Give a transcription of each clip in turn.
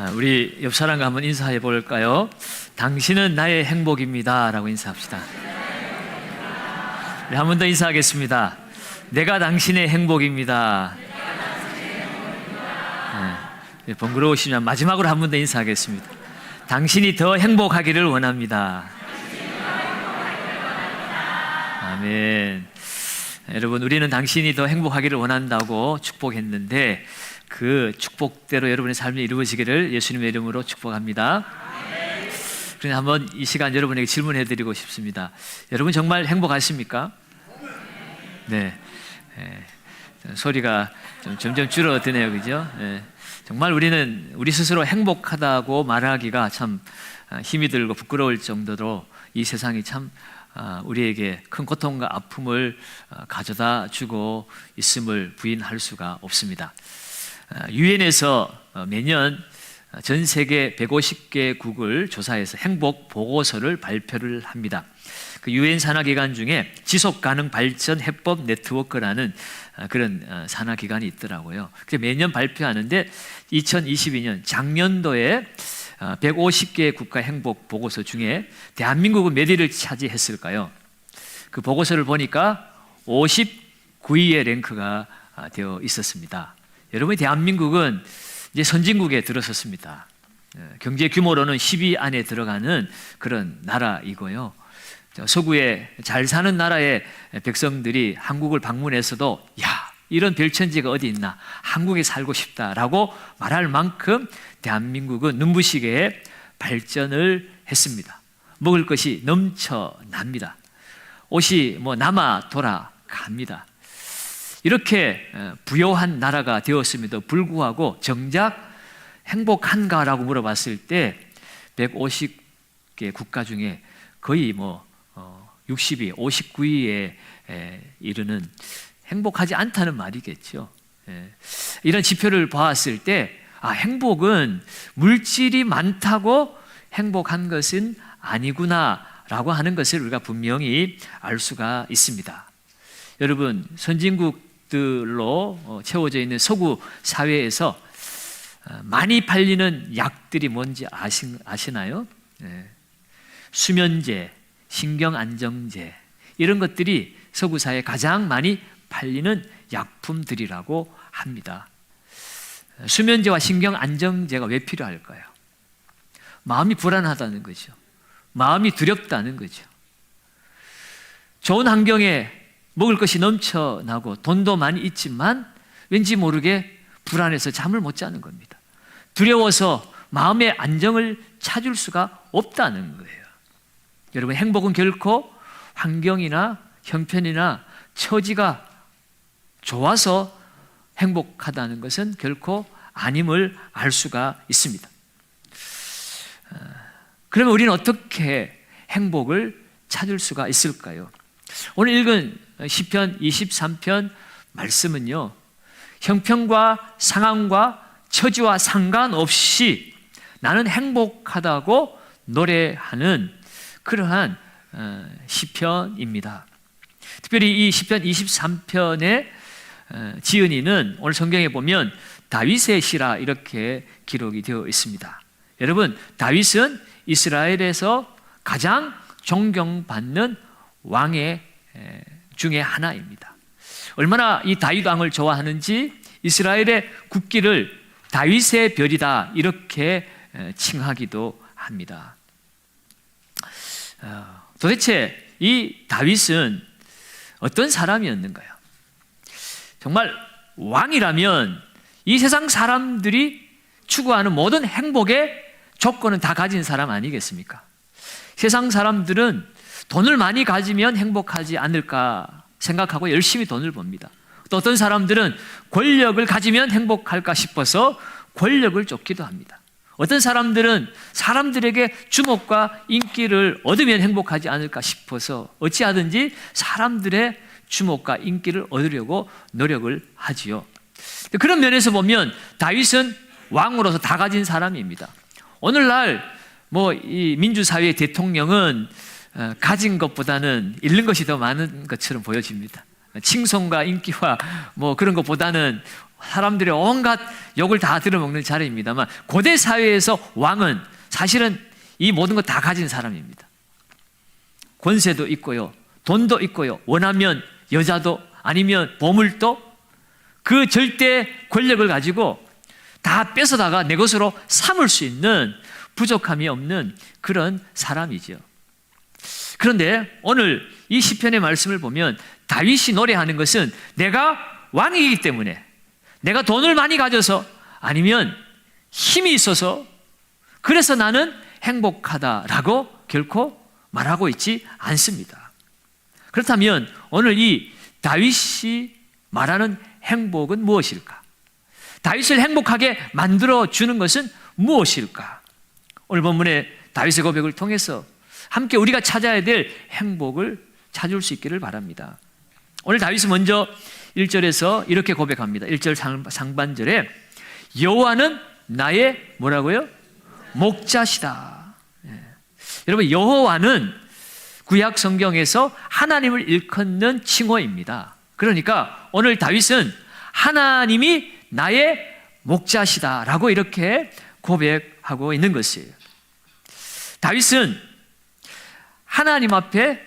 우리 옆 사람과 한번 인사해 볼까요? 당신은 나의 행복입니다 라고 인사합시다. 한 번 더 인사하겠습니다. 내가 당신의 행복입니다. 번거로우시면 마지막으로 한 번 더 인사하겠습니다. 당신이 더 행복하기를 원합니다. 아멘. 여러분, 우리는 당신이 더 행복하기를 원한다고 축복했는데 그 축복대로 여러분의 삶이 이루어지기를 예수님의 이름으로 축복합니다. 그래서 한번 이 시간 여러분에게 질문해 드리고 싶습니다. 여러분 정말 행복하십니까? 네. 소리가 점점 줄어드네요. 그죠? 정말 우리는 우리 스스로 행복하다고 말하기가 참 힘이 들고 부끄러울 정도로 이 세상이 참 우리에게 큰 고통과 아픔을 가져다 주고 있음을 부인할 수가 없습니다. 유엔에서 매년 전 세계 150개국을 조사해서 행복 보고서를 발표를 합니다. 그 유엔 산하 기관 중에 지속 가능 발전 해법 네트워크라는 그런 산하 기관이 있더라고요. 매년 발표하는데 2022년 작년도에 150개 국가 행복 보고서 중에 대한민국은 몇 위를 차지했을까요? 그 보고서를 보니까 59위의 랭크가 되어 있었습니다. 여러분, 대한민국은 이제 선진국에 들어섰습니다. 경제 규모로는 10위 안에 들어가는 그런 나라이고요. 서구에 잘 사는 나라의 백성들이 한국을 방문해서도 야, 이런 별천지가 어디 있나, 한국에 살고 싶다라고 말할 만큼 대한민국은 눈부시게 발전을 했습니다. 먹을 것이 넘쳐납니다. 옷이 남아 돌아갑니다. 이렇게 부유한 나라가 되었음에도 불구하고 정작 행복한가라고 물어봤을 때 150개 국가 중에 거의 60위, 59위에 이르는 행복하지 않다는 말이겠죠. 이런 지표를 보았을 때 행복은 물질이 많다고 행복한 것은 아니구나라고 하는 것을 우리가 분명히 알 수가 있습니다. 여러분, 선진국들로 채워져 있는 서구 사회에서 많이 팔리는 약들이 뭔지 아시나요? 수면제, 신경안정제, 이런 것들이 서구 사회에 가장 많이 팔리는 약품들이라고 합니다. 수면제와 신경안정제가 왜 필요할까요? 마음이 불안하다는 거죠. 마음이 두렵다는 거죠. 좋은 환경에 먹을 것이 넘쳐나고 돈도 많이 있지만 왠지 모르게 불안해서 잠을 못 자는 겁니다. 두려워서 마음의 안정을 찾을 수가 없다는 거예요. 여러분, 행복은 결코 환경이나 형편이나 처지가 좋아서 행복하다는 것은 결코 아님을 알 수가 있습니다. 그러면 우리는 어떻게 행복을 찾을 수가 있을까요? 오늘 읽은 시편 23편 말씀은요, 형편과 상황과 처지와 상관없이 나는 행복하다고 노래하는 그러한 시편입니다. 특별히 이 시편 23편의 지은이는 오늘 성경에 보면 다윗의 시라 이렇게 기록이 되어 있습니다. 여러분, 다윗은 이스라엘에서 가장 존경받는 왕의 중에 하나입니다. 얼마나 이 다윗 왕을 좋아하는지 이스라엘의 국기를 다윗의 별이다 이렇게 칭하기도 합니다. 도대체 이 다윗은 어떤 사람이었는가요? 정말 왕이라면 이 세상 사람들이 추구하는 모든 행복의 조건은 다 가진 사람 아니겠습니까? 세상 사람들은 돈을 많이 가지면 행복하지 않을까 생각하고 열심히 돈을 법니다. 또 어떤 사람들은 권력을 가지면 행복할까 싶어서 권력을 쫓기도 합니다. 어떤 사람들은 사람들에게 주목과 인기를 얻으면 행복하지 않을까 싶어서 어찌하든지 사람들의 주목과 인기를 얻으려고 노력을 하지요. 그런 면에서 보면 다윗은 왕으로서 다 가진 사람입니다. 오늘날 이 민주사회의 대통령은 가진 것보다는 잃는 것이 더 많은 것처럼 보여집니다. 칭송과 인기와 그런 것보다는 사람들의 온갖 욕을 다 들어먹는 자리입니다만, 고대 사회에서 왕은 사실은 이 모든 것 다 가진 사람입니다. 권세도 있고요, 돈도 있고요, 원하면 여자도 아니면 보물도, 그 절대 권력을 가지고 다 뺏어다가 내 것으로 삼을 수 있는 부족함이 없는 그런 사람이죠. 그런데 오늘 이 시편의 말씀을 보면 다윗이 노래하는 것은 내가 왕이기 때문에, 내가 돈을 많이 가져서 아니면 힘이 있어서 그래서 나는 행복하다라고 결코 말하고 있지 않습니다. 그렇다면 오늘 이 다윗이 말하는 행복은 무엇일까? 다윗을 행복하게 만들어주는 것은 무엇일까? 오늘 본문의 다윗의 고백을 통해서 함께 우리가 찾아야 될 행복을 찾을 수 있기를 바랍니다. 오늘 다윗은 먼저 1절에서 이렇게 고백합니다. 1절 상반절에 여호와는 나의 뭐라고요? 목자시다. 여러분, 여호와는 구약 성경에서 하나님을 일컫는 칭호입니다. 그러니까 오늘 다윗은 하나님이 나의 목자시다라고 이렇게 고백하고 있는 것이에요. 다윗은 하나님 앞에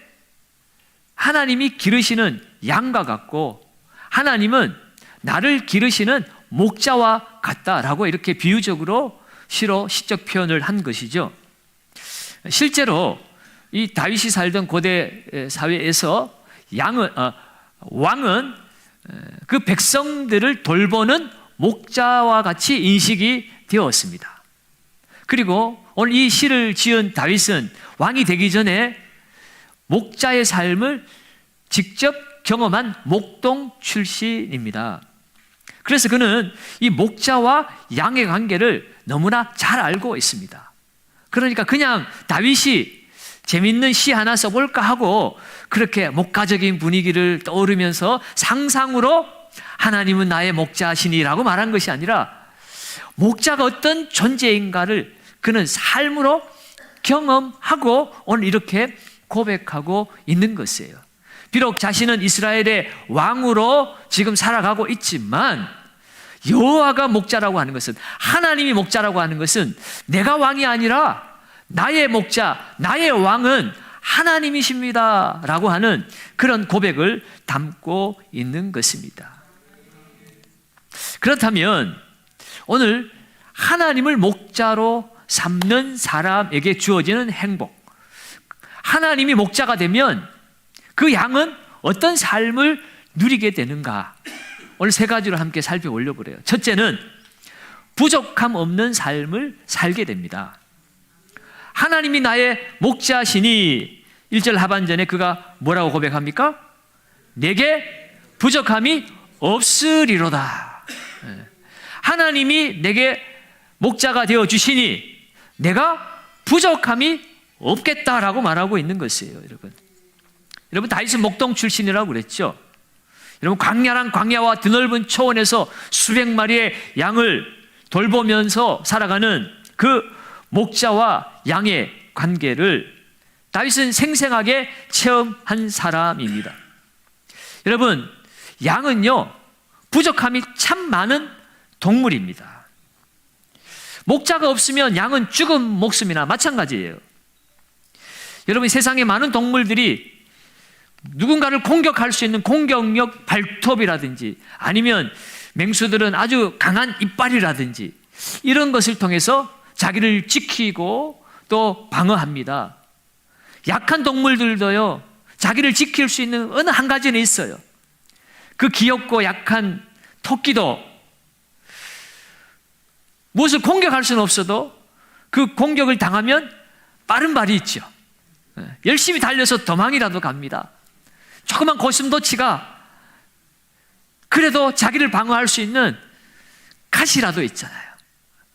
하나님이 기르시는 양과 같고 하나님은 나를 기르시는 목자와 같다라고 이렇게 비유적으로 시적 표현을 한 것이죠. 실제로 이 다윗이 살던 고대 사회에서 왕은 그 백성들을 돌보는 목자와 같이 인식이 되었습니다. 그리고 오늘 이 시를 지은 다윗은 왕이 되기 전에 목자의 삶을 직접 경험한 목동 출신입니다. 그래서 그는 이 목자와 양의 관계를 너무나 잘 알고 있습니다. 그러니까 그냥 다윗이 재밌는 시 하나 써볼까 하고 그렇게 목가적인 분위기를 떠오르면서 상상으로 하나님은 나의 목자시니라고 말한 것이 아니라 목자가 어떤 존재인가를 그는 삶으로 경험하고 오늘 이렇게 고백하고 있는 것이에요. 비록 자신은 이스라엘의 왕으로 지금 살아가고 있지만 여호와가 목자라고 하는 것은, 하나님이 목자라고 하는 것은 내가 왕이 아니라 나의 목자, 나의 왕은 하나님이십니다 라고 하는 그런 고백을 담고 있는 것입니다. 그렇다면 오늘 하나님을 목자로 삼는 사람에게 주어지는 행복, 하나님이 목자가 되면 그 양은 어떤 삶을 누리게 되는가? 오늘 세 가지로 함께 살펴보려고 그래요. 첫째는 부족함 없는 삶을 살게 됩니다. 하나님이 나의 목자시니 1절 하반전에 그가 뭐라고 고백합니까? 내게 부족함이 없으리로다. 하나님이 내게 목자가 되어 주시니 내가 부족함이 없겠다라고 말하고 있는 것이에요. 여러분 다윗은 목동 출신이라고 그랬죠. 여러분 광야와 드넓은 초원에서 수백 마리의 양을 돌보면서 살아가는 그 목자와 양의 관계를 다윗은 생생하게 체험한 사람입니다. 여러분, 양은요 부족함이 참 많은 동물입니다. 목자가 없으면 양은 죽은 목숨이나 마찬가지예요. 여러분, 세상에 많은 동물들이 누군가를 공격할 수 있는 공격력 발톱이라든지 아니면 맹수들은 아주 강한 이빨이라든지 이런 것을 통해서 자기를 지키고 또 방어합니다. 약한 동물들도요 자기를 지킬 수 있는 어느 한 가지는 있어요. 그 귀엽고 약한 토끼도 무엇을 공격할 수는 없어도 그 공격을 당하면 빠른 발이 있죠. 열심히 달려서 도망이라도 갑니다. 조그만 고슴도치가 그래도 자기를 방어할 수 있는 가시라도 있잖아요.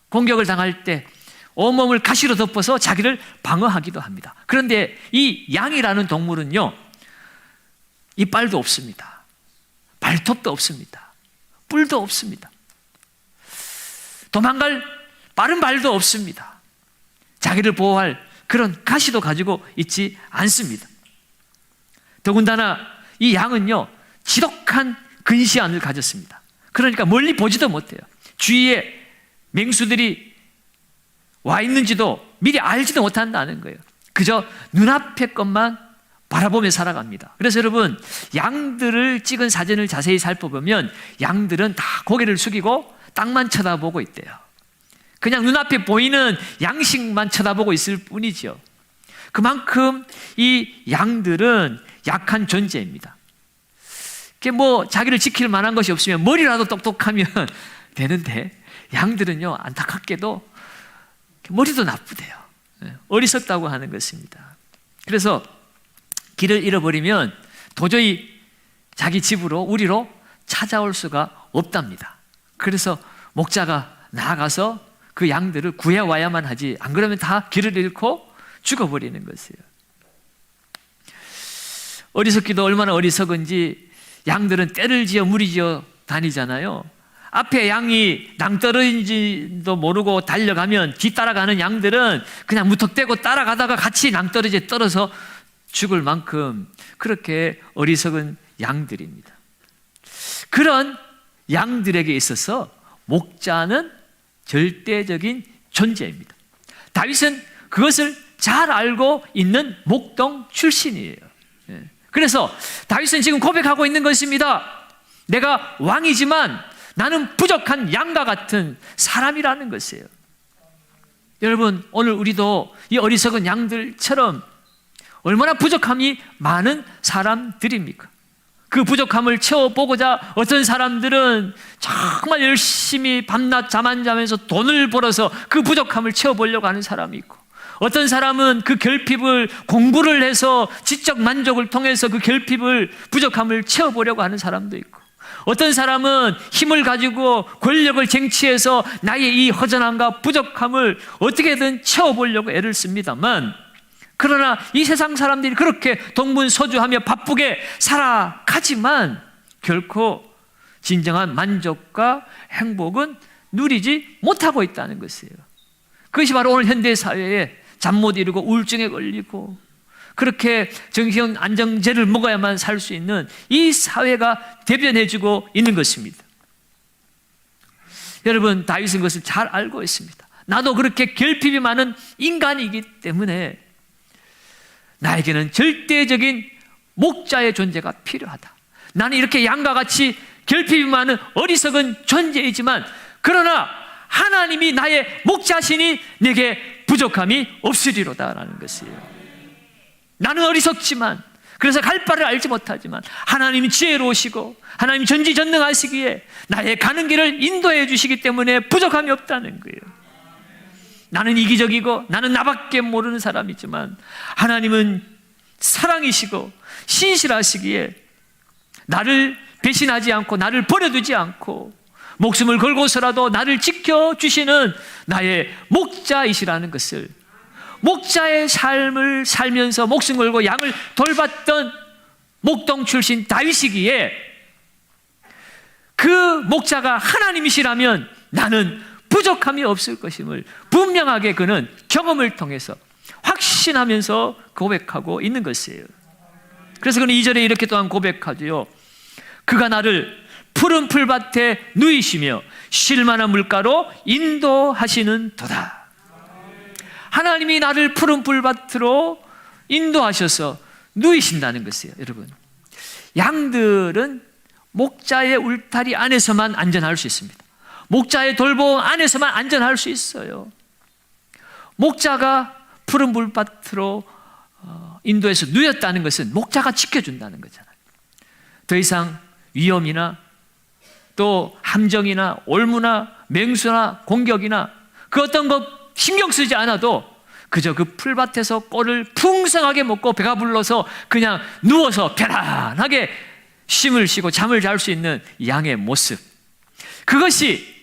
공격을 당할 때 온몸을 가시로 덮어서 자기를 방어하기도 합니다. 그런데 이 양이라는 동물은요 이빨도 없습니다. 발톱도 없습니다. 뿔도 없습니다. 도망갈 빠른 발도 없습니다. 자기를 보호할 그런 가시도 가지고 있지 않습니다. 더군다나 이 양은요 지독한 근시안을 가졌습니다. 그러니까 멀리 보지도 못해요. 주위에 맹수들이 와 있는지도 미리 알지도 못한다는 거예요. 그저 눈앞의 것만 바라보며 살아갑니다. 그래서 여러분, 양들을 찍은 사진을 자세히 살펴보면 양들은 다 고개를 숙이고 땅만 쳐다보고 있대요. 그냥 눈앞에 보이는 양식만 쳐다보고 있을 뿐이죠. 그만큼 이 양들은 약한 존재입니다. 자기를 지킬 만한 것이 없으면 머리라도 똑똑하면 되는데, 양들은요, 안타깝게도 머리도 나쁘대요. 어리석다고 하는 것입니다. 그래서 길을 잃어버리면 도저히 자기 집으로, 우리로 찾아올 수가 없답니다. 그래서 목자가 나아가서 그 양들을 구해와야만 하지, 안 그러면 다 길을 잃고 죽어버리는 것이에요. 어리석기도 얼마나 어리석은지 양들은 떼를 지어 무리지어 다니잖아요. 앞에 양이 낭떠러지도 모르고 달려가면 뒤따라가는 양들은 그냥 무턱대고 따라가다가 같이 낭떠러지에 떨어져 죽을 만큼 그렇게 어리석은 양들입니다. 그런 양들에게 있어서 목자는 절대적인 존재입니다. 다윗은 그것을 잘 알고 있는 목동 출신이에요. 그래서 다윗은 지금 고백하고 있는 것입니다. 내가 왕이지만 나는 부족한 양과 같은 사람이라는 것이에요. 여러분, 오늘 우리도 이 어리석은 양들처럼 얼마나 부족함이 많은 사람들입니까? 그 부족함을 채워보고자 어떤 사람들은 정말 열심히 밤낮 잠 안 자면서 돈을 벌어서 그 부족함을 채워보려고 하는 사람이 있고, 어떤 사람은 그 결핍을 공부를 해서 지적 만족을 통해서 그 결핍을, 부족함을 채워보려고 하는 사람도 있고, 어떤 사람은 힘을 가지고 권력을 쟁취해서 나의 이 허전함과 부족함을 어떻게든 채워보려고 애를 씁니다만, 그러나 이 세상 사람들이 그렇게 동분서주하며 바쁘게 살아가지만 결코 진정한 만족과 행복은 누리지 못하고 있다는 것이에요. 그것이 바로 오늘 현대사회에 잠 못 이루고 우울증에 걸리고 그렇게 정신 안정제를 먹어야만 살 수 있는 이 사회가 대변해주고 있는 것입니다. 여러분, 다윗은 그것을 잘 알고 있습니다. 나도 그렇게 결핍이 많은 인간이기 때문에 나에게는 절대적인 목자의 존재가 필요하다. 나는 이렇게 양과 같이 결핍이 많은 어리석은 존재이지만, 그러나 하나님이 나의 목자시니 내게 부족함이 없으리로다라는 것이에요. 나는 어리석지만, 그래서 갈 바를 알지 못하지만 하나님이 지혜로우시고 하나님이 전지전능하시기에 나의 가는 길을 인도해 주시기 때문에 부족함이 없다는 거예요. 나는 이기적이고 나는 나밖에 모르는 사람이지만 하나님은 사랑이시고 신실하시기에 나를 배신하지 않고 나를 버려두지 않고 목숨을 걸고서라도 나를 지켜주시는 나의 목자이시라는 것을, 목자의 삶을 살면서 목숨 걸고 양을 돌봤던 목동 출신 다윗이기에 그 목자가 하나님이시라면 나는 부족함이 없을 것임을 분명하게 그는 경험을 통해서 확신하면서 고백하고 있는 것이에요. 그래서 그는 2절에 이렇게 또한 고백하죠. 그가 나를 푸른 풀밭에 누이시며 쉴만한 물가로 인도하시는 도다. 하나님이 나를 푸른 풀밭으로 인도하셔서 누이신다는 것이에요. 여러분, 양들은 목자의 울타리 안에서만 안전할 수 있습니다. 목자의 돌보음 안에서만 안전할 수 있어요. 목자가 푸른 풀밭으로 인도해서 누였다는 것은 목자가 지켜준다는 거잖아요. 더 이상 위험이나 또 함정이나 올무나 맹수나 공격이나 그 어떤 것 신경 쓰지 않아도 그저 그 풀밭에서 꼴을 풍성하게 먹고 배가 불러서 그냥 누워서 편안하게 쉼을 쉬고 잠을 잘 수 있는 양의 모습, 그것이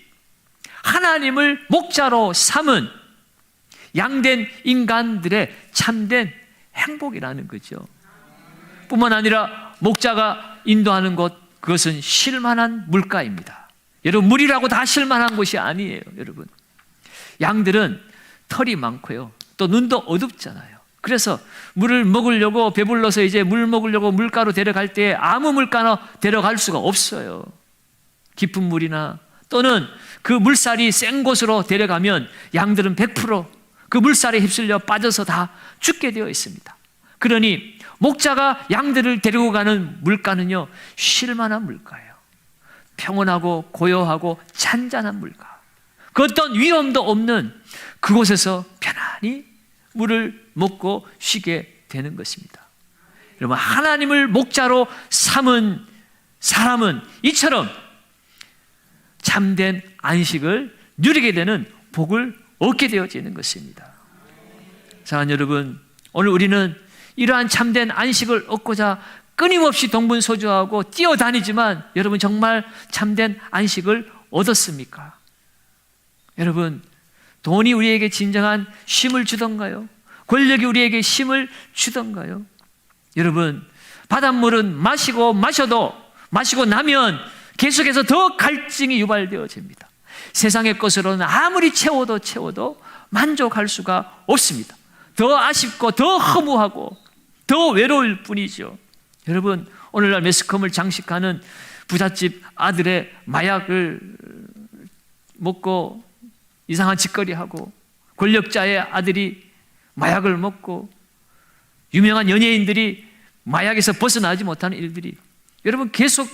하나님을 목자로 삼은 양된 인간들의 참된 행복이라는 거죠. 뿐만 아니라 목자가 인도하는 곳, 그것은 쉴만한 물가입니다. 여러분, 물이라고 다 쉴만한 곳이 아니에요. 여러분, 양들은 털이 많고요, 또 눈도 어둡잖아요. 그래서 물을 먹으려고 배불러서 이제 물 먹으려고 물가로 데려갈 때 아무 물가나 데려갈 수가 없어요. 깊은 물이나 또는 그 물살이 센 곳으로 데려가면 양들은 100%그 물살에 휩쓸려 빠져서 다 죽게 되어 있습니다. 그러니 목자가 양들을 데리고 가는 물가는요, 쉴만한 물가예요. 평온하고 고요하고 잔잔한 물가, 그 어떤 위험도 없는 그곳에서 편안히 물을 먹고 쉬게 되는 것입니다. 여러분, 하나님을 목자로 삼은 사람은 이처럼 참된 안식을 누리게 되는 복을 얻게 되어지는 것입니다. 사랑하는 여러분, 오늘 우리는 이러한 참된 안식을 얻고자 끊임없이 동분서주하고 뛰어다니지만 여러분, 정말 참된 안식을 얻었습니까? 여러분, 돈이 우리에게 진정한 쉼을 주던가요? 권력이 우리에게 쉼을 주던가요? 여러분, 바닷물은 마시고 나면 계속해서 더 갈증이 유발되어집니다. 세상의 것으로는 아무리 채워도 만족할 수가 없습니다. 더 아쉽고 더 허무하고 더 외로울 뿐이죠. 여러분, 오늘날 매스컴을 장식하는 부잣집 아들의 마약을 먹고 이상한 짓거리하고, 권력자의 아들이 마약을 먹고, 유명한 연예인들이 마약에서 벗어나지 못하는 일들이 여러분 계속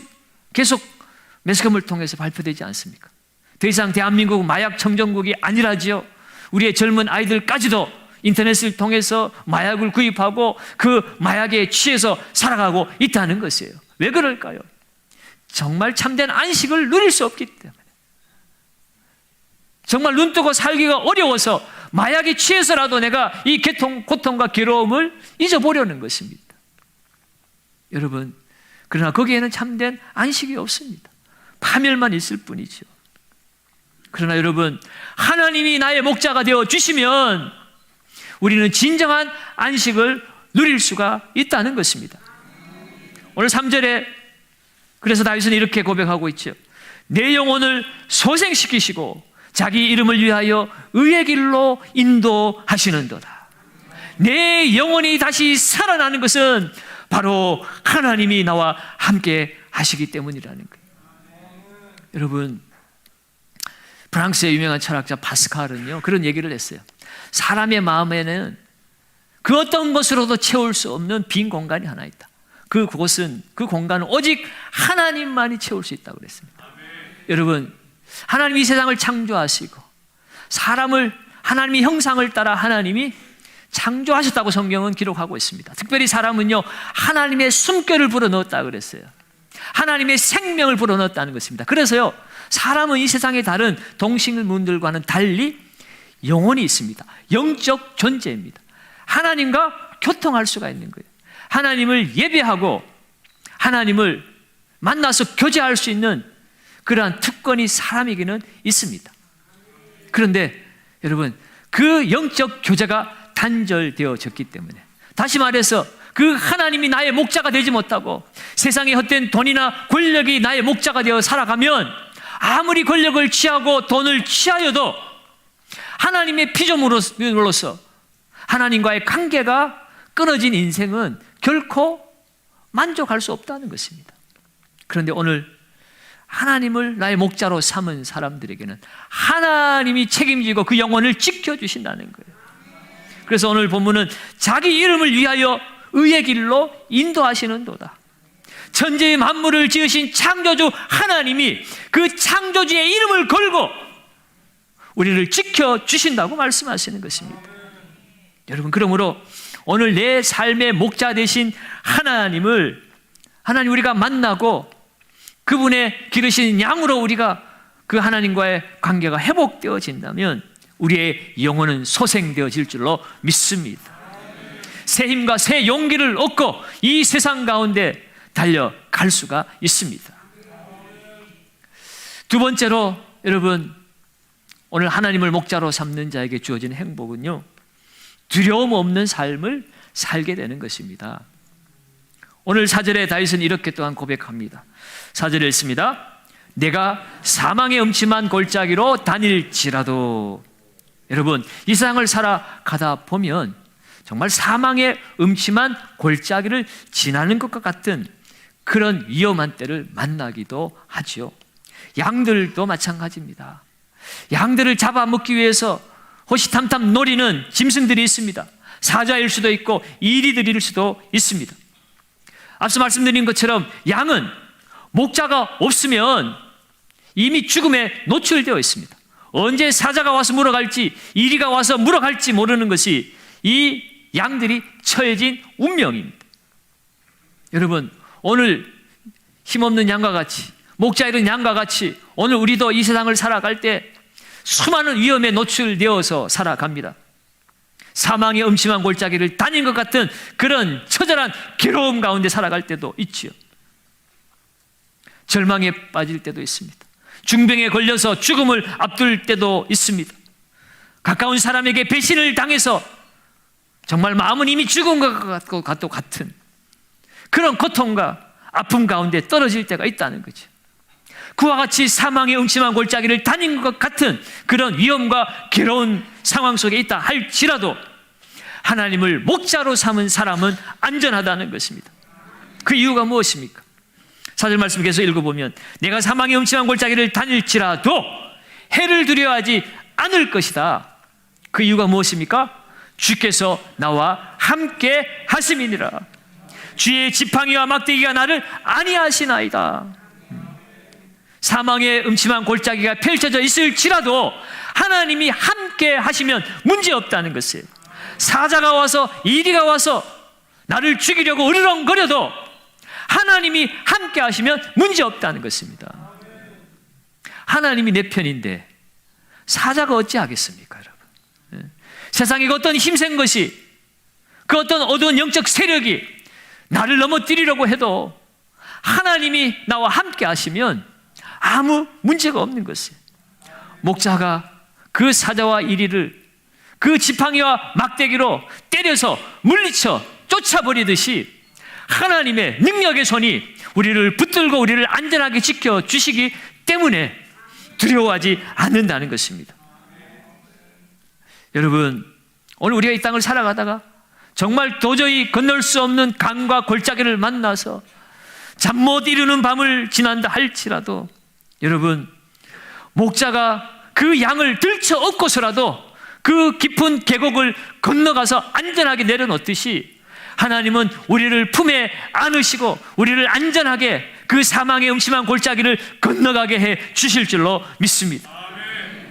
매스컴을 통해서 발표되지 않습니까? 더 이상 대한민국은 마약 청정국이 아니라지요. 우리의 젊은 아이들까지도 인터넷을 통해서 마약을 구입하고 그 마약에 취해서 살아가고 있다는 것이에요. 왜 그럴까요? 정말 참된 안식을 누릴 수 없기 때문에, 정말 눈뜨고 살기가 어려워서 마약에 취해서라도 내가 이 고통과 괴로움을 잊어보려는 것입니다. 여러분, 그러나 거기에는 참된 안식이 없습니다. 파멸만 있을 뿐이죠. 그러나 여러분, 하나님이 나의 목자가 되어 주시면 우리는 진정한 안식을 누릴 수가 있다는 것입니다. 오늘 3절에 그래서 다윗은 이렇게 고백하고 있죠. 내 영혼을 소생시키시고 자기 이름을 위하여 의의 길로 인도하시는도다. 내 영혼이 다시 살아나는 것은 바로 하나님이 나와 함께 하시기 때문이라는 거예요. 여러분, 프랑스의 유명한 철학자 파스칼은요, 그런 얘기를 했어요. 사람의 마음에는 그 어떤 것으로도 채울 수 없는 빈 공간이 하나 있다. 그 공간은 오직 하나님만이 채울 수 있다고 그랬습니다. 여러분, 하나님이 세상을 창조하시고 사람을 하나님의 형상을 따라 하나님이 창조하셨다고 성경은 기록하고 있습니다. 특별히 사람은요, 하나님의 숨결을 불어넣었다고 그랬어요. 하나님의 생명을 불어넣었다는 것입니다. 그래서요, 사람은 이 세상의 다른 동식물들과는 달리 영혼이 있습니다. 영적 존재입니다. 하나님과 교통할 수가 있는 거예요. 하나님을 예배하고 하나님을 만나서 교제할 수 있는 그러한 특권이 사람에게는 있습니다. 그런데 여러분, 그 영적 교제가 단절되어졌기 때문에, 다시 말해서 그 하나님이 나의 목자가 되지 못하고 세상의 헛된 돈이나 권력이 나의 목자가 되어 살아가면 아무리 권력을 취하고 돈을 취하여도 하나님의 피조물로서 하나님과의 관계가 끊어진 인생은 결코 만족할 수 없다는 것입니다. 그런데 오늘 하나님을 나의 목자로 삼은 사람들에게는 하나님이 책임지고 그 영혼을 지켜주신다는 거예요. 그래서 오늘 본문은 자기 이름을 위하여 의의 길로 인도하시는도다. 천지의 만물을 지으신 창조주 하나님이 그 창조주의 이름을 걸고 우리를 지켜주신다고 말씀하시는 것입니다. 여러분, 그러므로 오늘 내 삶의 목자 되신 하나님 우리가 만나고 그분의 기르신 양으로 우리가 그 하나님과의 관계가 회복되어진다면 우리의 영혼은 소생되어질 줄로 믿습니다. 새 힘과 새 용기를 얻고 이 세상 가운데 달려갈 수가 있습니다. 두 번째로 여러분, 오늘 하나님을 목자로 삼는 자에게 주어진 행복은요, 두려움 없는 삶을 살게 되는 것입니다. 오늘 4절에 다윗은 이렇게 또한 고백합니다. 4절에 있습니다. 내가 사망의 음침한 골짜기로 다닐지라도. 여러분, 이 세상을 살아가다 보면 정말 사망의 음침한 골짜기를 지나는 것과 같은 그런 위험한 때를 만나기도 하죠. 양들도 마찬가지입니다. 양들을 잡아먹기 위해서 호시탐탐 노리는 짐승들이 있습니다. 사자일 수도 있고 이리들일 수도 있습니다. 앞서 말씀드린 것처럼 양은 목자가 없으면 이미 죽음에 노출되어 있습니다. 언제 사자가 와서 물어갈지, 이리가 와서 물어갈지 모르는 것이 이 양들이 처해진 운명입니다. 여러분, 오늘 힘없는 양과 같이, 목자 잃은 양과 같이 오늘 우리도 이 세상을 살아갈 때 수많은 위험에 노출되어서 살아갑니다. 사망의 음침한 골짜기를 다닌 것 같은 그런 처절한 괴로움 가운데 살아갈 때도 있지요. 절망에 빠질 때도 있습니다. 중병에 걸려서 죽음을 앞둘 때도 있습니다. 가까운 사람에게 배신을 당해서 정말 마음은 이미 죽은 것 같은 그런 고통과 아픔 가운데 떨어질 때가 있다는 거죠. 그와 같이 사망의 음침한 골짜기를 다닌 것 같은 그런 위험과 괴로운 상황 속에 있다 할지라도 하나님을 목자로 삼은 사람은 안전하다는 것입니다. 그 이유가 무엇입니까? 4절 말씀 계속 읽어보면 내가 사망의 음침한 골짜기를 다닐지라도 해를 두려워하지 않을 것이다. 그 이유가 무엇입니까? 주께서 나와 함께 하심이니라. 주의 지팡이와 막대기가 나를 안위하시나이다. 사망의 음침한 골짜기가 펼쳐져 있을지라도 하나님이 함께 하시면 문제없다는 것이에요. 사자가 와서 이리가 와서 나를 죽이려고 으르렁거려도 하나님이 함께 하시면 문제없다는 것입니다. 하나님이 내 편인데 사자가 어찌하겠습니까, 여러분? 세상에 그 어떤 힘센 것이, 그 어떤 어두운 영적 세력이 나를 넘어뜨리려고 해도 하나님이 나와 함께 하시면 아무 문제가 없는 것이에요. 목자가 그 사자와 이리를 그 지팡이와 막대기로 때려서 물리쳐 쫓아버리듯이 하나님의 능력의 손이 우리를 붙들고 우리를 안전하게 지켜주시기 때문에 두려워하지 않는다는 것입니다. 여러분, 오늘 우리가 이 땅을 살아가다가 정말 도저히 건널 수 없는 강과 골짜기를 만나서 잠 못 이루는 밤을 지난다 할지라도 여러분, 목자가 그 양을 들쳐 업고서라도 그 깊은 계곡을 건너가서 안전하게 내려놓듯이 하나님은 우리를 품에 안으시고 우리를 안전하게 그 사망의 음침한 골짜기를 건너가게 해 주실 줄로 믿습니다.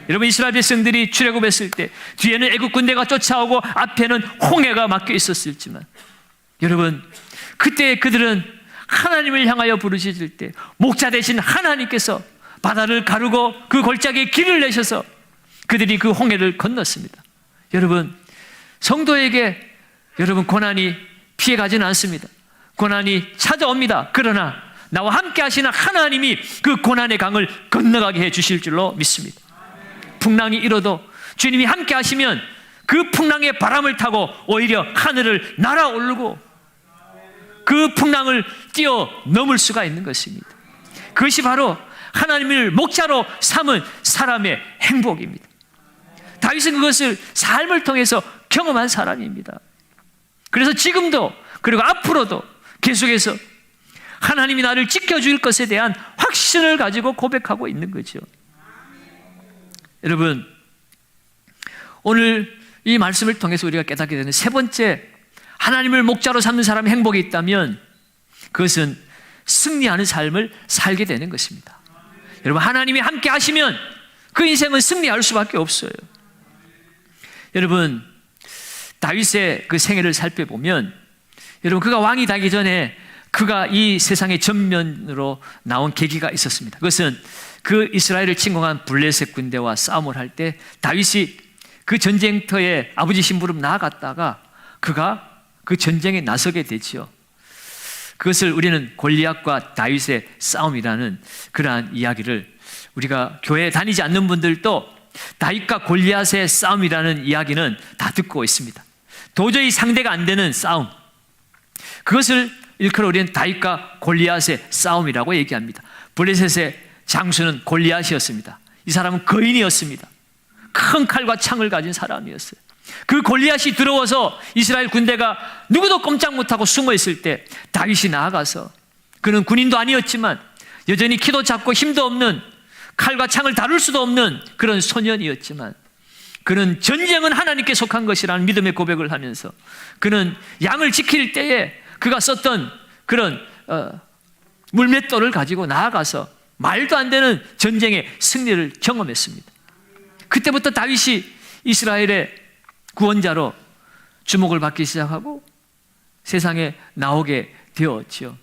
여러분, 이스라엘 백성들이 출애굽했을 때 뒤에는 애국 군대가 쫓아오고 앞에는 홍해가 막혀 있었을지만 여러분, 그때 그들은 하나님을 향하여 부르짖을 때 목자 되신 하나님께서 바다를 가르고 그 골짜기에 길을 내셔서 그들이 그 홍해를 건넜습니다. 여러분, 성도에게 여러분 고난이 피해가지는 않습니다. 고난이 찾아옵니다. 그러나 나와 함께 하시는 하나님이 그 고난의 강을 건너가게 해 주실 줄로 믿습니다. 풍랑이 일어도 주님이 함께 하시면 그 풍랑의 바람을 타고 오히려 하늘을 날아오르고 그 풍랑을 뛰어넘을 수가 있는 것입니다. 그것이 바로 하나님을 목자로 삼은 사람의 행복입니다. 다윗은 그것을 삶을 통해서 경험한 사람입니다. 그래서 지금도 그리고 앞으로도 계속해서 하나님이 나를 지켜줄 것에 대한 확신을 가지고 고백하고 있는 거죠. 여러분, 오늘 이 말씀을 통해서 우리가 깨닫게 되는 세 번째, 하나님을 목자로 삼는 사람의 행복이 있다면 그것은 승리하는 삶을 살게 되는 것입니다. 여러분, 하나님이 함께 하시면 그 인생은 승리할 수밖에 없어요. 여러분, 다윗의 그 생애를 살펴보면 여러분, 그가 왕이 되기 전에 그가 이 세상의 전면으로 나온 계기가 있었습니다. 그것은 그 이스라엘을 침공한 블레셋 군대와 싸움을 할 때 다윗이 그 전쟁터에 아버지 심부름 나아갔다가 그가 그 전쟁에 나서게 되지요. 그것을 우리는 골리앗과 다윗의 싸움이라는 그러한 이야기를, 우리가 교회에 다니지 않는 분들도 다윗과 골리앗의 싸움이라는 이야기는 다 듣고 있습니다. 도저히 상대가 안 되는 싸움, 그것을 일컬어 우리는 다윗과 골리앗의 싸움이라고 얘기합니다. 블레셋의 장수는 골리앗이었습니다. 이 사람은 거인이었습니다. 큰 칼과 창을 가진 사람이었어요. 그 골리앗이 들어와서 이스라엘 군대가 누구도 꼼짝 못하고 숨어 있을 때 다윗이 나아가서, 그는 군인도 아니었지만 여전히 키도 작고 힘도 없는 칼과 창을 다룰 수도 없는 그런 소년이었지만 그는 전쟁은 하나님께 속한 것이라는 믿음의 고백을 하면서 그는 양을 지킬 때에 그가 썼던 그런 물맷돌을 가지고 나아가서 말도 안 되는 전쟁의 승리를 경험했습니다. 그때부터 다윗이 이스라엘의 구원자로 주목을 받기 시작하고 세상에 나오게 되었지요.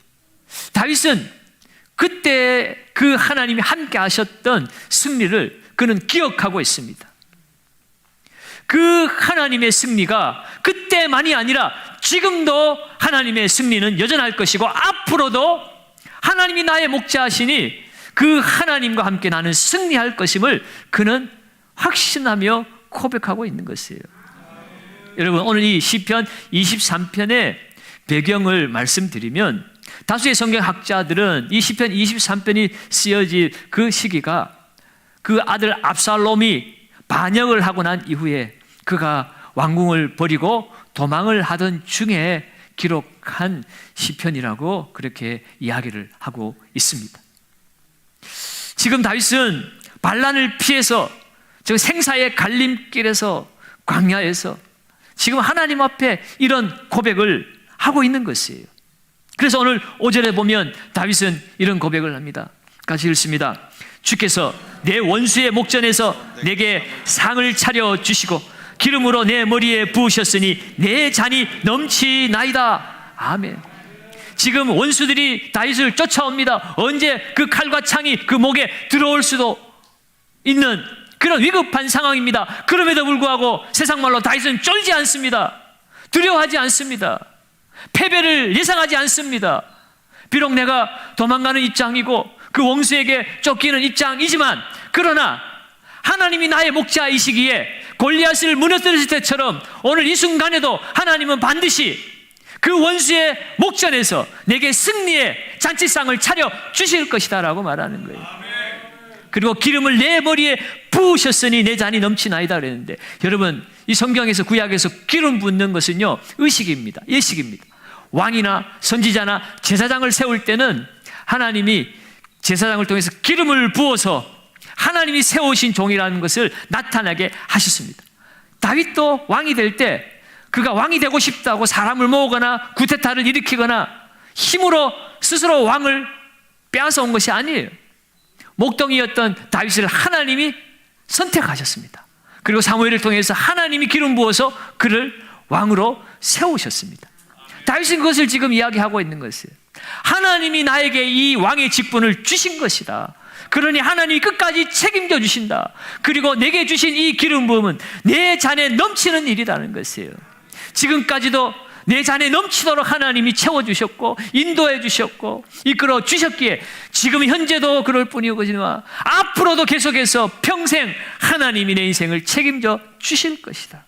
다윗은 그때 그 하나님이 함께 하셨던 승리를 그는 기억하고 있습니다. 그 하나님의 승리가 그때만이 아니라 지금도 하나님의 승리는 여전할 것이고 앞으로도 하나님이 나의 목자하시니 그 하나님과 함께 나는 승리할 것임을 그는 확신하며 고백하고 있는 것이에요. 여러분, 오늘 이 시편 23편의 배경을 말씀드리면 다수의 성경학자들은 이 시편 23편이 쓰여질 그 시기가 그 아들 압살롬이 반역을 하고 난 이후에 그가 왕궁을 버리고 도망을 하던 중에 기록한 시편이라고 그렇게 이야기를 하고 있습니다. 지금 다윗은 반란을 피해서 저 생사의 갈림길에서 광야에서 지금 하나님 앞에 이런 고백을 하고 있는 것이에요. 그래서 오늘 5절에 보면 다윗은 이런 고백을 합니다. 같이 읽습니다. 주께서 내 원수의 목전에서 내게 상을 차려 주시고 기름으로 내 머리에 부으셨으니 내 잔이 넘치나이다. 아멘. 지금 원수들이 다윗을 쫓아옵니다. 언제 그 칼과 창이 그 목에 들어올 수도 있는 그런 위급한 상황입니다. 그럼에도 불구하고 세상 말로 다윗은 쫄지 않습니다. 두려워하지 않습니다. 패배를 예상하지 않습니다. 비록 내가 도망가는 입장이고 그 원수에게 쫓기는 입장이지만 그러나 하나님이 나의 목자이시기에 골리앗을 무너뜨렸을 때처럼 오늘 이 순간에도 하나님은 반드시 그 원수의 목전에서 내게 승리의 잔치상을 차려 주실 것이다 라고 말하는 거예요. 그리고 기름을 내 머리에 부으셨으니 내 잔이 넘치나이다 그랬는데, 여러분 이 성경에서 구약에서 기름 붓는 것은요 의식입니다. 예식입니다. 왕이나 선지자나 제사장을 세울 때는 하나님이 제사장을 통해서 기름을 부어서 하나님이 세우신 종이라는 것을 나타나게 하셨습니다. 다윗도 왕이 될 때 그가 왕이 되고 싶다고 사람을 모으거나 구테타를 일으키거나 힘으로 스스로 왕을 빼앗아 온 것이 아니에요. 목동이었던 다윗을 하나님이 선택하셨습니다. 그리고 사무엘을 통해서 하나님이 기름 부어서 그를 왕으로 세우셨습니다. 다윗은 그것을 지금 이야기하고 있는 것이에요. 하나님이 나에게 이 왕의 직분을 주신 것이다. 그러니 하나님이 끝까지 책임져 주신다. 그리고 내게 주신 이 기름 부음은 내 잔에 넘치는 일이라는 것이에요. 지금까지도 내 잔에 넘치도록 하나님이 채워주셨고 인도해 주셨고 이끌어 주셨기에 지금 현재도 그럴 뿐이거니와 앞으로도 계속해서 평생 하나님이 내 인생을 책임져 주실 것이다.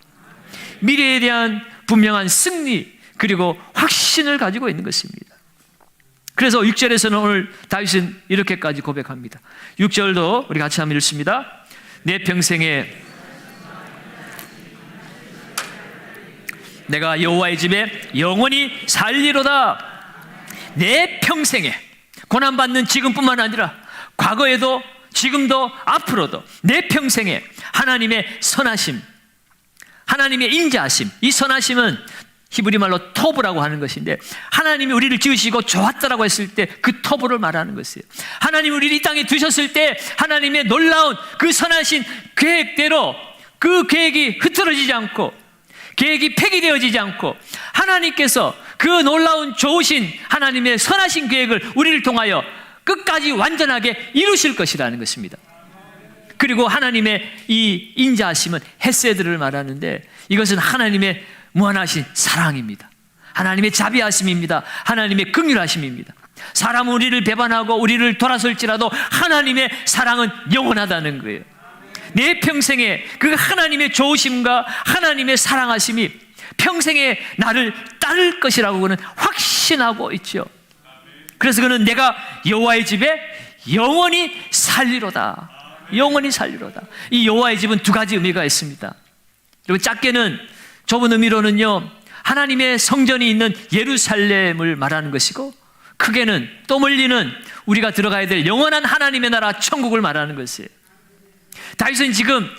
미래에 대한 분명한 승리 그리고 확신을 가지고 있는 것입니다. 그래서 6절에서는 오늘 다윗은 이렇게까지 고백합니다. 6절도 우리 같이 한번 읽습니다. 내 평생에 내가 여호와의 집에 영원히 살리로다. 내 평생에 고난받는 지금뿐만 아니라 과거에도 지금도 앞으로도 내 평생에 하나님의 선하심, 하나님의 인자하심, 이 선하심은 히브리 말로 토브라고 하는 것인데 하나님이 우리를 지으시고 좋았다라고 했을 때 그 토브를 말하는 것이에요. 하나님이 우리를 이 땅에 두셨을 때 하나님의 놀라운 그 선하신 계획대로 그 계획이 흐트러지지 않고 계획이 폐기되어지지 않고 하나님께서 그 놀라운 좋으신 하나님의 선하신 계획을 우리를 통하여 끝까지 완전하게 이루실 것이라는 것입니다. 그리고 하나님의 이 인자하심은 헤세드를 말하는데 이것은 하나님의 무한하신 사랑입니다. 하나님의 자비하심입니다. 하나님의 긍휼하심입니다. 사람은 우리를 배반하고 우리를 돌아설지라도 하나님의 사랑은 영원하다는 거예요. 내 평생에 그 하나님의 좋으심과 하나님의 사랑하심이 평생에 나를 따를 것이라고 그는 확신하고 있죠. 그래서 그는 내가 여호와의 집에 영원히 살리로다. 영원히 살리로다. 이 여호와의 집은 두 가지 의미가 있습니다. 그리고 작게는 좁은 의미로는요 하나님의 성전이 있는 예루살렘을 말하는 것이고 크게는 또 멀리는 우리가 들어가야 될 영원한 하나님의 나라 천국을 말하는 것이에요. 다윗은 지금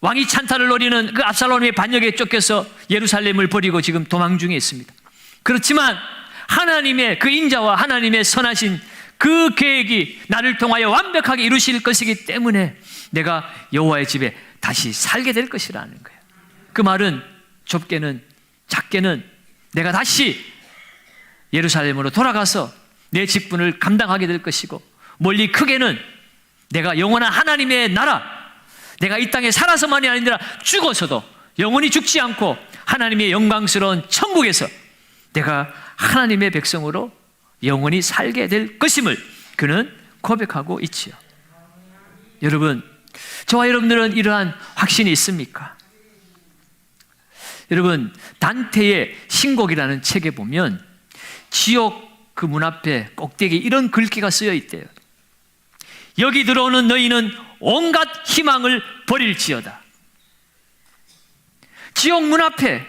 왕이 찬탈을 노리는 그 압살롬의 반역에 쫓겨서 예루살렘을 버리고 지금 도망 중에 있습니다. 그렇지만 하나님의 그 인자와 하나님의 선하신 그 계획이 나를 통하여 완벽하게 이루실 것이기 때문에 내가 여호와의 집에 다시 살게 될 것이라는 거예요. 그 말은 좁게는 작게는 내가 다시 예루살렘으로 돌아가서 내 직분을 감당하게 될 것이고, 멀리 크게는 내가 영원한 하나님의 나라, 내가 이 땅에 살아서만이 아니라 죽어서도 영원히 죽지 않고 하나님의 영광스러운 천국에서 내가 하나님의 백성으로 영원히 살게 될 것임을 그는 고백하고 있지요. 여러분, 저와 여러분들은 이러한 확신이 있습니까? 여러분, 단테의 신곡이라는 책에 보면 지옥 그 문 앞에 꼭대기에 이런 글귀가 쓰여 있대요. 여기 들어오는 너희는 온갖 희망을 버릴지어다. 지옥 문 앞에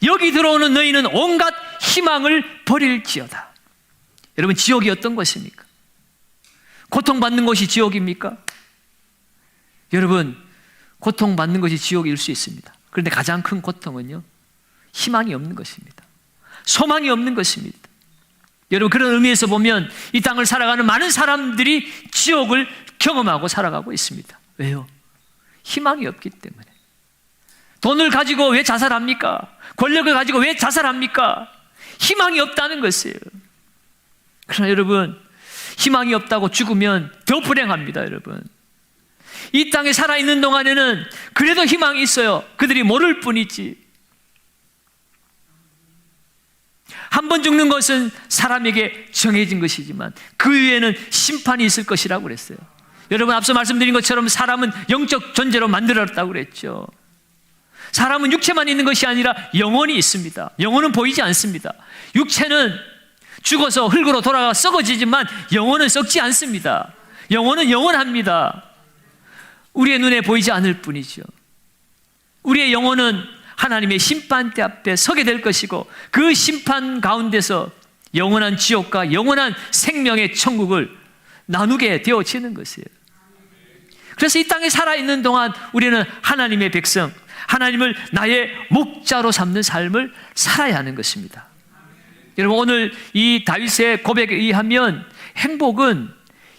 여기 들어오는 너희는 온갖 희망을 버릴지어다. 여러분, 지옥이 어떤 것입니까? 고통받는 것이 지옥입니까? 여러분, 고통받는 것이 지옥일 수 있습니다. 그런데 가장 큰 고통은요, 희망이 없는 것입니다. 소망이 없는 것입니다. 여러분, 그런 의미에서 보면 이 땅을 살아가는 많은 사람들이 지옥을 경험하고 살아가고 있습니다. 왜요? 희망이 없기 때문에. 돈을 가지고 왜 자살합니까? 권력을 가지고 왜 자살합니까? 희망이 없다는 것이에요. 그러나 여러분, 희망이 없다고 죽으면 더 불행합니다. 여러분, 이 땅에 살아있는 동안에는 그래도 희망이 있어요. 그들이 모를 뿐이지. 한 번 죽는 것은 사람에게 정해진 것이지만 그 위에는 심판이 있을 것이라고 그랬어요. 여러분, 앞서 말씀드린 것처럼 사람은 영적 존재로 만들어졌다고 그랬죠. 사람은 육체만 있는 것이 아니라 영혼이 있습니다. 영혼은 보이지 않습니다. 육체는 죽어서 흙으로 돌아가 썩어지지만 영혼은 썩지 않습니다. 영혼은 영원합니다. 우리의 눈에 보이지 않을 뿐이죠. 우리의 영혼은 하나님의 심판대 앞에 서게 될 것이고, 그 심판 가운데서 영원한 지옥과 영원한 생명의 천국을 나누게 되어지는 것이에요. 그래서 이 땅에 살아있는 동안 우리는 하나님의 백성, 하나님을 나의 목자로 삼는 삶을 살아야 하는 것입니다. 여러분, 오늘 이 다윗의 고백에 의하면 행복은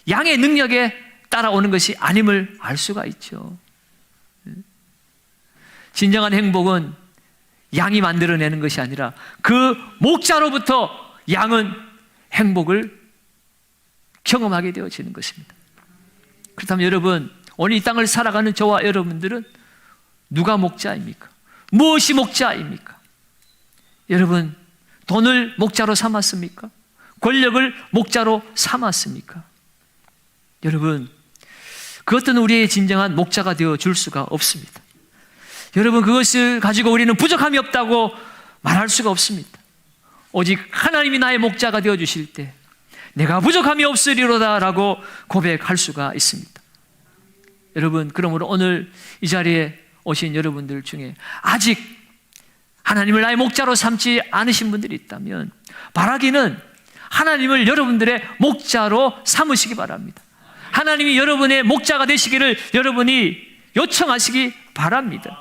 양의 능력에 따라오는 것이 아님을 알 수가 있죠. 진정한 행복은 양이 만들어내는 것이 아니라 그 목자로부터 양은 행복을 경험하게 되어지는 것입니다. 그렇다면 여러분, 오늘 이 땅을 살아가는 저와 여러분들은 누가 목자입니까? 무엇이 목자입니까? 여러분, 돈을 목자로 삼았습니까? 권력을 목자로 삼았습니까? 여러분, 그것들은 우리의 진정한 목자가 되어줄 수가 없습니다. 여러분, 그것을 가지고 우리는 부족함이 없다고 말할 수가 없습니다. 오직 하나님이 나의 목자가 되어주실 때 내가 부족함이 없으리로다 라고 고백할 수가 있습니다. 여러분, 그러므로 오늘 이 자리에 오신 여러분들 중에 아직 하나님을 나의 목자로 삼지 않으신 분들이 있다면 바라기는 하나님을 여러분들의 목자로 삼으시기 바랍니다. 하나님이 여러분의 목자가 되시기를 여러분이 요청하시기 바랍니다.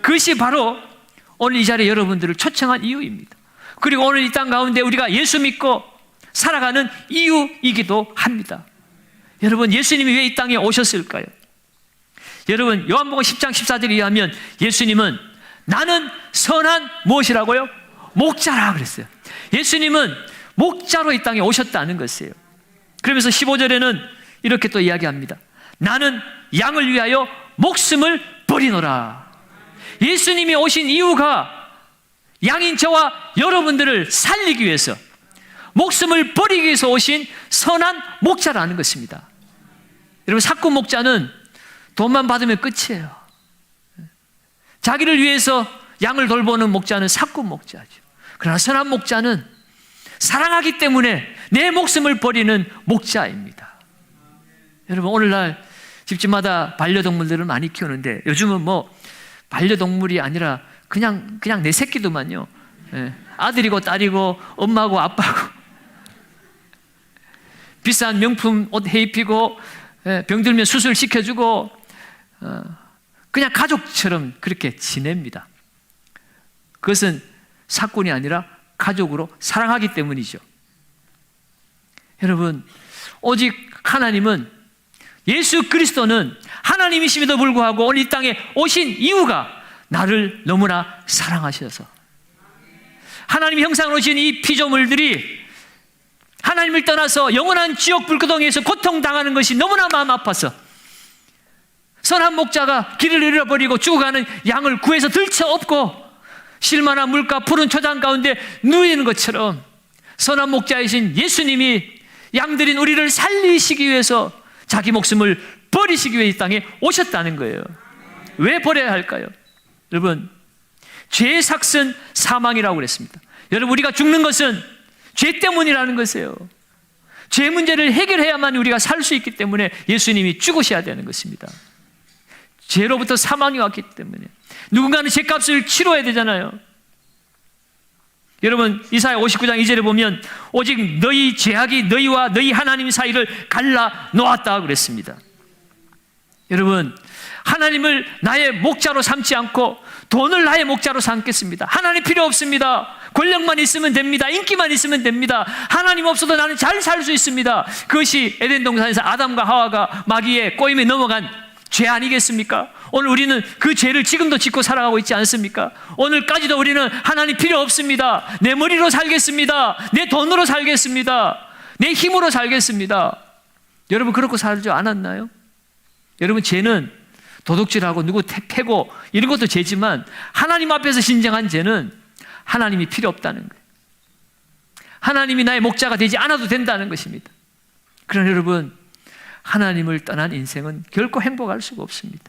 그것이 바로 오늘 이 자리에 여러분들을 초청한 이유입니다. 그리고 오늘 이 땅 가운데 우리가 예수 믿고 살아가는 이유이기도 합니다. 여러분, 예수님이 왜 이 땅에 오셨을까요? 여러분, 요한복음 10장 14절에 의하면 예수님은 나는 선한 무엇이라고요? 목자라 그랬어요. 예수님은 목자로 이 땅에 오셨다는 것이에요. 그러면서 15절에는 이렇게 또 이야기합니다. 나는 양을 위하여 목숨을 버리노라. 예수님이 오신 이유가 양인 저와 여러분들을 살리기 위해서, 목숨을 버리기 위해서 오신 선한 목자라는 것입니다. 여러분, 사꾼 목자는 돈만 받으면 끝이에요. 자기를 위해서 양을 돌보는 목자는 사꾼 목자죠. 그러나 선한 목자는 사랑하기 때문에 내 목숨을 버리는 목자입니다. 여러분, 오늘날 집집마다 반려동물들을 많이 키우는데 요즘은 뭐 반려동물이 아니라 그냥 내 새끼도만요. 아들이고 딸이고 엄마고 아빠고. 비싼 명품 옷 해입히고 병들면 수술시켜주고 그냥 가족처럼 그렇게 지냅니다. 그것은 사건이 아니라 가족으로 사랑하기 때문이죠. 여러분, 오직 하나님은, 예수 그리스도는 하나님이심에도 불구하고 오늘 이 땅에 오신 이유가 나를 너무나 사랑하셔서, 하나님 형상으로 지은 이 피조물들이 하나님을 떠나서 영원한 지옥 불구덩이에서 고통당하는 것이 너무나 마음 아파서 선한 목자가 길을 잃어버리고 죽어가는 양을 구해서 들쳐업고 실만한 물가 푸른 초장 가운데 누이는 것처럼 선한 목자이신 예수님이 양들인 우리를 살리시기 위해서 자기 목숨을 버리시기 위해 이 땅에 오셨다는 거예요. 왜 버려야 할까요? 여러분, 죄의 삭은 사망이라고 그랬습니다. 여러분, 우리가 죽는 것은 죄 때문이라는 것이에요. 죄 문제를 해결해야만 우리가 살 수 있기 때문에 예수님이 죽으셔야 되는 것입니다. 죄로부터 사망이 왔기 때문에 누군가는 죄값을 치러야 되잖아요. 여러분, 이사야 59장 2절에 보면 오직 너희 죄악이 너희와 너희 하나님 사이를 갈라 놓았다 그랬습니다. 여러분, 하나님을 나의 목자로 삼지 않고 돈을 나의 목자로 삼겠습니다. 하나님 필요 없습니다. 권력만 있으면 됩니다. 인기만 있으면 됩니다. 하나님 없어도 나는 잘 살 수 있습니다. 그것이 에덴 동산에서 아담과 하와가 마귀의 꼬임에 넘어간 죄 아니겠습니까? 오늘 우리는 그 죄를 지금도 짓고 살아가고 있지 않습니까? 오늘까지도 우리는 하나님 필요 없습니다. 내 머리로 살겠습니다. 내 돈으로 살겠습니다. 내 힘으로 살겠습니다. 여러분, 그렇게 살지 않았나요? 여러분, 죄는 도둑질하고 누구 패고 이런 것도 죄지만 하나님 앞에서 진정한 죄는 하나님이 필요 없다는 거예요. 하나님이 나의 목자가 되지 않아도 된다는 것입니다. 그러나 여러분, 하나님을 떠난 인생은 결코 행복할 수가 없습니다.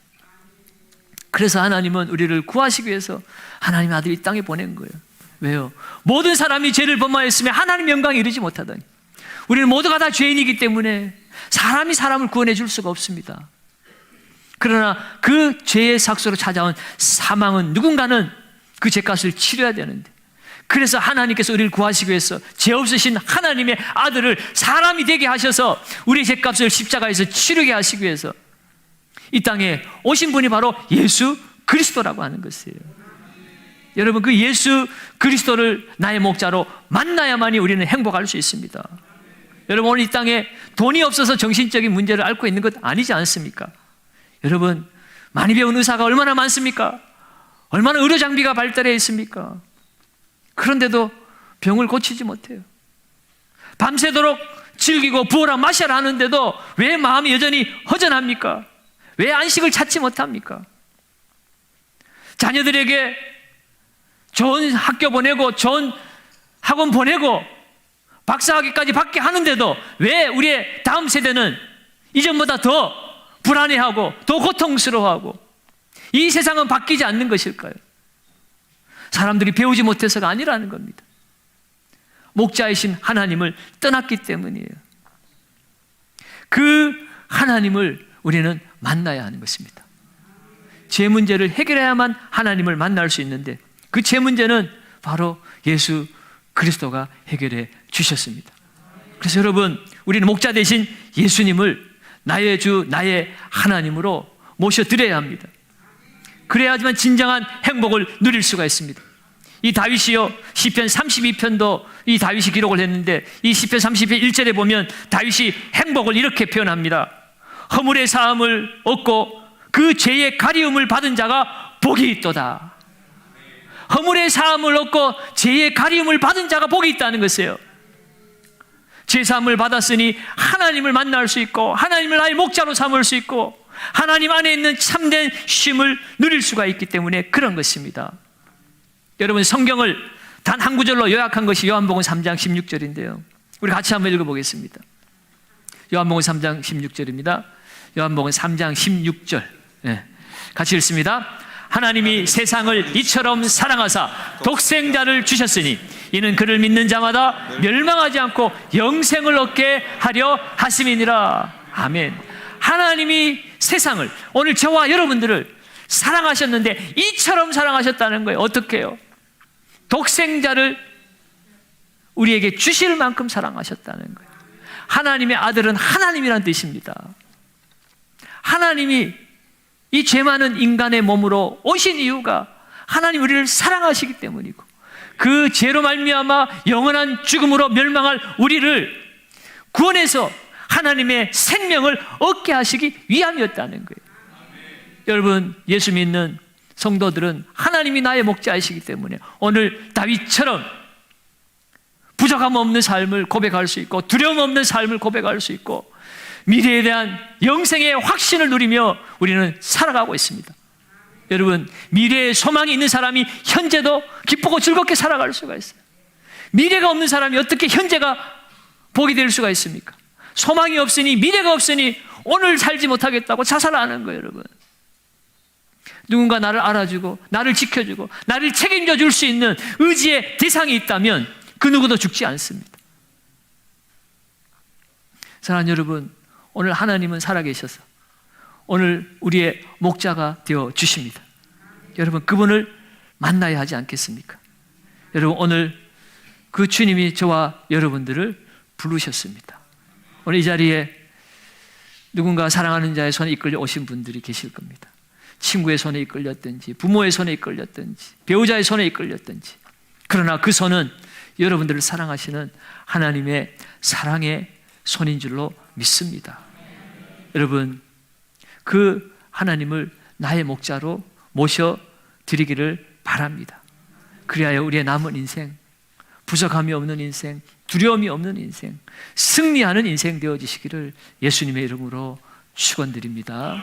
그래서 하나님은 우리를 구하시기 위해서 하나님 아들이 이 땅에 보낸 거예요. 왜요? 모든 사람이 죄를 범하였으면 하나님 영광에 이르지 못하다니. 우리는 모두가 다 죄인이기 때문에 사람이 사람을 구원해 줄 수가 없습니다. 그러나 그 죄의 삭소로 찾아온 사망은 누군가는 그 죄값을 치러야 되는데, 그래서 하나님께서 우리를 구하시기 위해서 죄 없으신 하나님의 아들을 사람이 되게 하셔서 우리의 죄값을 십자가에서 치르게 하시기 위해서 이 땅에 오신 분이 바로 예수 그리스도라고 하는 것이에요. 여러분, 그 예수 그리스도를 나의 목자로 만나야만이 우리는 행복할 수 있습니다. 여러분, 오늘 이 땅에 돈이 없어서 정신적인 문제를 앓고 있는 것 아니지 않습니까? 여러분, 많이 배운 의사가 얼마나 많습니까? 얼마나 의료 장비가 발달해 있습니까? 그런데도 병을 고치지 못해요. 밤새도록 즐기고 부어라 마셔라 하는데도 왜 마음이 여전히 허전합니까? 왜 안식을 찾지 못합니까? 자녀들에게 좋은 학교 보내고 좋은 학원 보내고 박사학위까지 받게 하는데도 왜 우리의 다음 세대는 이전보다 더 불안해하고 더 고통스러워하고 이 세상은 바뀌지 않는 것일까요? 사람들이 배우지 못해서가 아니라는 겁니다. 목자이신 하나님을 떠났기 때문이에요. 그 하나님을 우리는 만나야 하는 것입니다. 죄 문제를 해결해야만 하나님을 만날 수 있는데 그 죄 문제는 바로 예수 그리스도가 해결해 주셨습니다. 그래서 여러분, 우리는 목자 되신 예수님을 나의 주, 나의 하나님으로 모셔드려야 합니다. 그래야지만 진정한 행복을 누릴 수가 있습니다. 이 다윗이요, 시편 32편도 이 다윗이 기록을 했는데 이 시편 32편 1절에 보면 다윗이 행복을 이렇게 표현합니다. 허물의 사함을 얻고 그 죄의 가리움을 받은 자가 복이 있도다. 허물의 사함을 얻고 죄의 가리움을 받은 자가 복이 있다는 것이에요. 죄 사함을 받았으니 하나님을 만날 수 있고 하나님을 나의 목자로 삼을 수 있고 하나님 안에 있는 참된 쉼을 누릴 수가 있기 때문에 그런 것입니다. 여러분, 성경을 단 한 구절로 요약한 것이 요한복음 3장 16절인데요. 우리 같이 한번 읽어보겠습니다. 요한복음 3장 16절입니다. 요한복음 3장 16절. 네. 같이 읽습니다. 하나님이 세상을 이처럼 사랑하사 독생자를 주셨으니 이는 그를 믿는 자마다 멸망하지 않고 영생을 얻게 하려 하심이니라. 아멘. 하나님이 세상을, 오늘 저와 여러분들을 사랑하셨는데 이처럼 사랑하셨다는 거예요. 어떻게 해요? 독생자를 우리에게 주실 만큼 사랑하셨다는 거예요. 하나님의 아들은 하나님이란 뜻입니다. 하나님이 이 죄 많은 인간의 몸으로 오신 이유가 하나님 우리를 사랑하시기 때문이고, 그 죄로 말미암아 영원한 죽음으로 멸망할 우리를 구원해서 하나님의 생명을 얻게 하시기 위함이었다는 거예요. 여러분, 예수 믿는 성도들은 하나님이 나의 목자이시기 때문에 오늘 다윗처럼 부족함 없는 삶을 고백할 수 있고, 두려움 없는 삶을 고백할 수 있고, 미래에 대한 영생의 확신을 누리며 우리는 살아가고 있습니다. 여러분, 미래에 소망이 있는 사람이 현재도 기쁘고 즐겁게 살아갈 수가 있어요. 미래가 없는 사람이 어떻게 현재가 복이 될 수가 있습니까? 소망이 없으니, 미래가 없으니 오늘 살지 못하겠다고 자살하는 거예요. 여러분, 누군가 나를 알아주고 나를 지켜주고 나를 책임져 줄 수 있는 의지의 대상이 있다면 그 누구도 죽지 않습니다. 사랑하는 여러분, 오늘 하나님은 살아계셔서 오늘 우리의 목자가 되어 주십니다. 여러분, 그분을 만나야 하지 않겠습니까? 여러분, 오늘 그 주님이 저와 여러분들을 부르셨습니다. 오늘 이 자리에 누군가 사랑하는 자의 손에 이끌려 오신 분들이 계실 겁니다. 친구의 손에 이끌렸든지, 부모의 손에 이끌렸든지, 배우자의 손에 이끌렸든지, 그러나 그 손은 여러분들을 사랑하시는 하나님의 사랑의 손인 줄로 믿습니다. 여러분, 그 하나님을 나의 목자로 모셔드리기를 바랍니다. 그리하여 우리의 남은 인생, 부족함이 없는 인생, 두려움이 없는 인생, 승리하는 인생 되어지시기를 예수님의 이름으로 축원드립니다.